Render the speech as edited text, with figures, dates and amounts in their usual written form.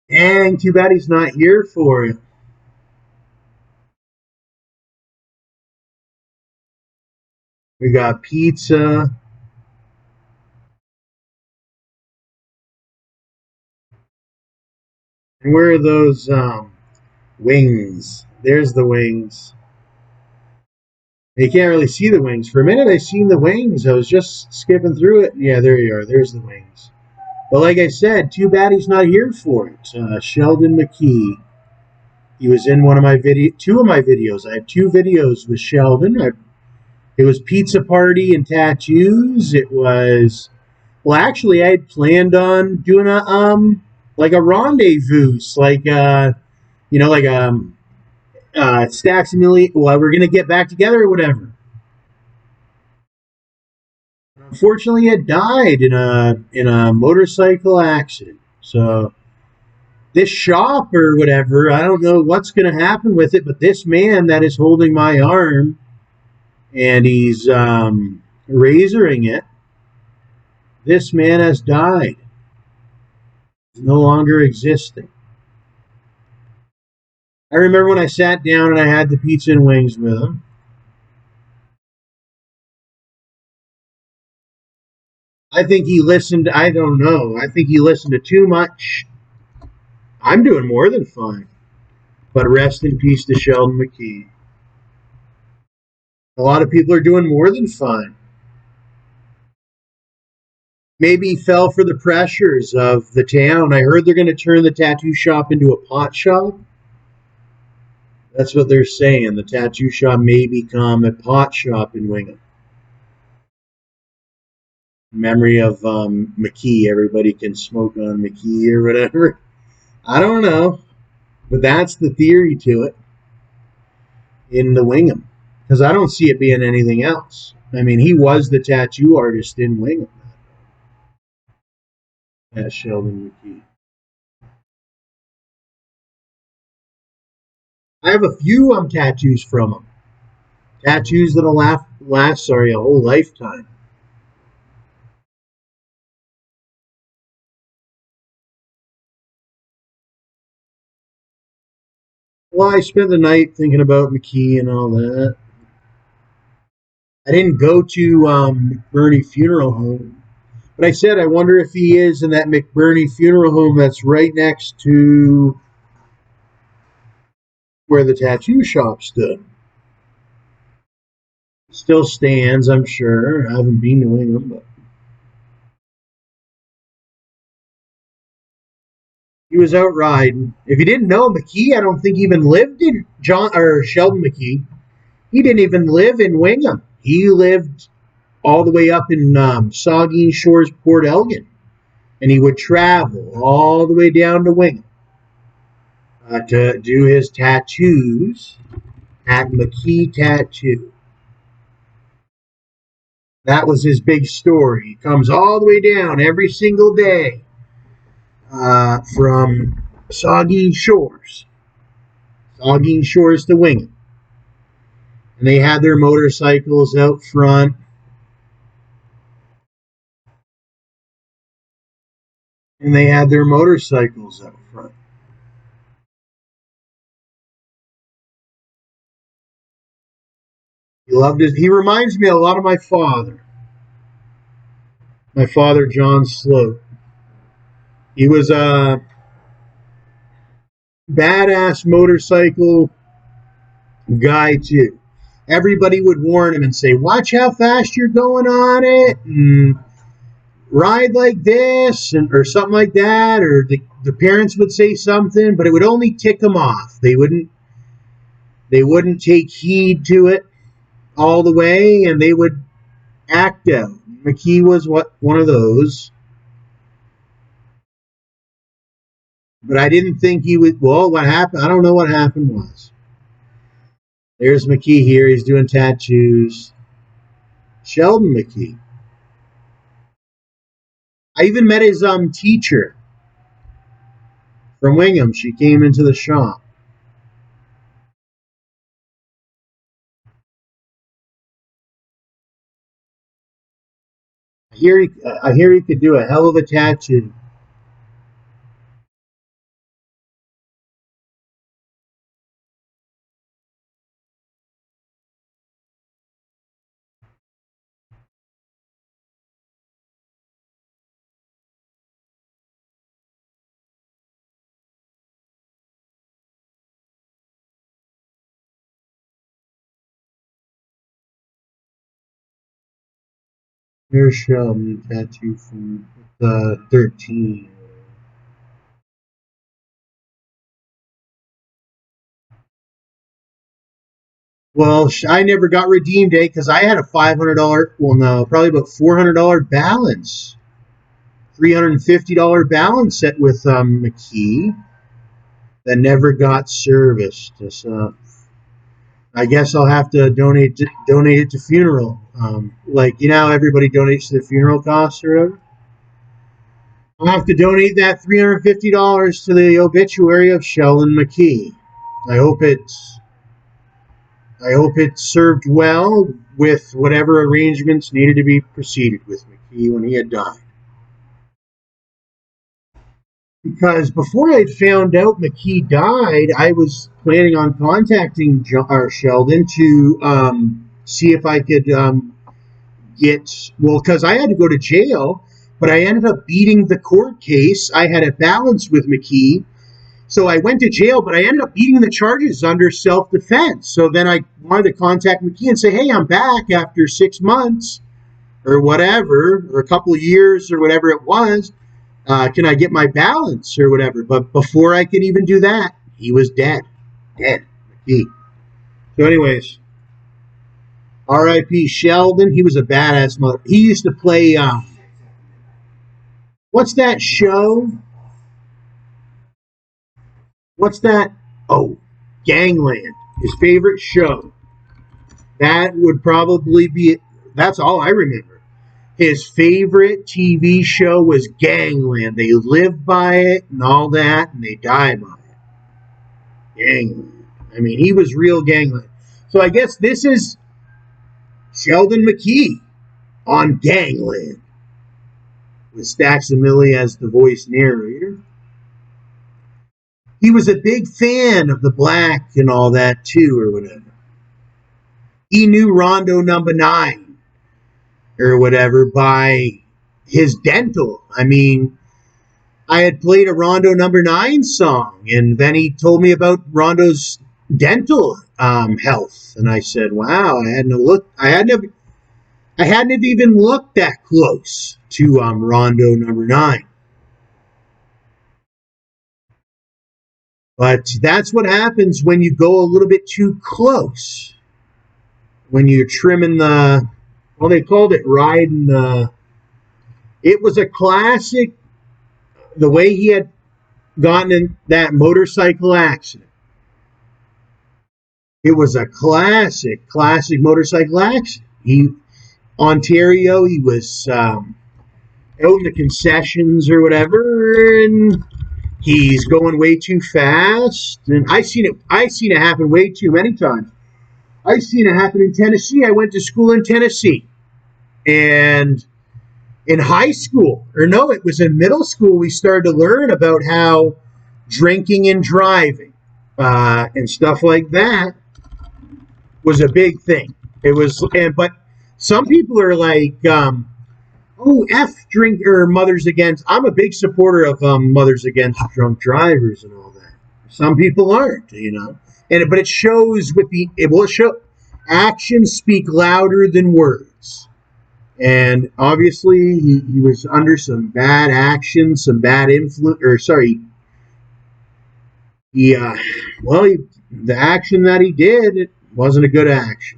Dang, too bad he's not here for it. We got pizza. And where are those wings? There's the wings. You can't really see the wings. For a minute, I seen the wings. I was just skipping through it. Yeah, there you are. There's the wings. But like I said, too bad he's not here for it. Sheldon Mckee. He was in one of my two of my videos. I have two videos with Sheldon. It was pizza party and tattoos. It was well, actually, I had planned on doing a like a rendezvous, like like StacksAMilli. Well, we're gonna get back together or whatever. Unfortunately, it died in a motorcycle accident. So this shop or whatever, I don't know what's going to happen with it, but this man that is holding my arm and he's razoring it, this man has died. He's no longer existing. I remember when I sat down and I had the pizza and wings with him. I think he listened. I don't know. I think he listened to too much. I'm doing more than fine. But rest in peace to Sheldon Mckee. A lot of people are doing more than fine. Maybe he fell for the pressures of the town. I heard they're going to turn the tattoo shop into a pot shop. That's what they're saying. The tattoo shop may become a pot shop in Wingham. Memory of Mckee. Everybody can smoke on Mckee or whatever. I don't know. But that's the theory to it in the Wingham. Because I don't see it being anything else. I mean, he was the tattoo artist in Wingham. That's Sheldon Mckee. I have a few tattoos from him. Tattoos that'll last a whole lifetime. Well, I spent the night thinking about Mckee and all that. I didn't go to McBurney Funeral Home, but I said I wonder if he is in that McBurney Funeral Home that's right next to where the tattoo shop stood. Still stands, I'm sure. I haven't been to Wingham, but he was out riding. If you didn't know, Mckee, I don't think even lived in Sheldon Mckee. He didn't even live in Wingham. He lived all the way up in Saugeen Shores, Port Elgin, and he would travel all the way down to Wingham to do his tattoos at Mckee Tattoo. That was his big story. He comes all the way down every single day from Saugeen Shores to Wingham. And they had their motorcycles out front. And they had their motorcycles out front. He loved it. He reminds me a lot of my father. My father, John Slote. He was a badass motorcycle guy too. Everybody would warn him and say, "Watch how fast you're going on it, and ride like this," or something like that. Or the parents would say something, but it would only tick them off. They wouldn't take heed to it all the way, and they would act out. Mckee was one of those. But I didn't think he would. Well, what happened? I don't know what happened was. There's Mckee here. He's doing tattoos. Sheldon Mckee. I even met his teacher from Wingham. She came into the shop. I hear he could do a hell of a tattoo. There's Sheldon, tattoo from 13. Well, I never got redeemed, because I had a $500, well, no, probably about $400 balance. $350 balance set with Mckee that never got serviced. So I guess I'll have to donate it to funeral. Like, everybody donates to the funeral costs or whatever. I'll have to donate that $350 to the obituary of Sheldon Mckee. I hope it served well with whatever arrangements needed to be proceeded with Mckee when he had died. Because before I'd found out Mckee died, I was planning on contacting Sheldon to see if I could because I had to go to jail, but I ended up beating the court case. I had a balance with Mckee, so I went to jail, but I ended up beating the charges under self-defense. So then I wanted to contact Mckee and say, hey, I'm back after 6 months or whatever, or a couple of years or whatever it was. Can I get my balance or whatever? But before I could even do that, he was dead. Mckee. So anyways, R.I.P. Sheldon. He was a badass mother. He used to play, what's that show? What's that? Oh, Gangland. His favorite show. That would probably be, that's all I remember. His favorite TV show was Gangland. They lived by it and all that, and they died by it. Gangland. I mean, he was real Gangland. So I guess this is Sheldon Mckee on Gangland, with StacksAMilli as the voice narrator. He was a big fan of the black and all that too, or whatever. He knew Rondo number 9 or whatever by his dental. I mean, I had played a Rondo number 9 song, and then he told me about Rondo's dental health, and I said, "Wow, I hadn't even looked that close to Rondo number 9." But that's what happens when you go a little bit too close. When you're trimming they called it riding it was a classic, the way he had gotten in that motorcycle accident. It was a classic motorcycle accident. Ontario, he was out in the concessions or whatever, and he's going way too fast. And I've seen it happen way too many times. I've seen it happen in Tennessee. I went to school in Tennessee. And in high school, it was in middle school, we started to learn about how drinking and driving and stuff like that was a big thing. But some people are like, F drink or Mothers Against. I'm a big supporter of Mothers Against Drunk Drivers and all that. Some people aren't, but it shows actions speak louder than words. And obviously, he was under some bad action, some bad influence, the action that he did, it wasn't a good action.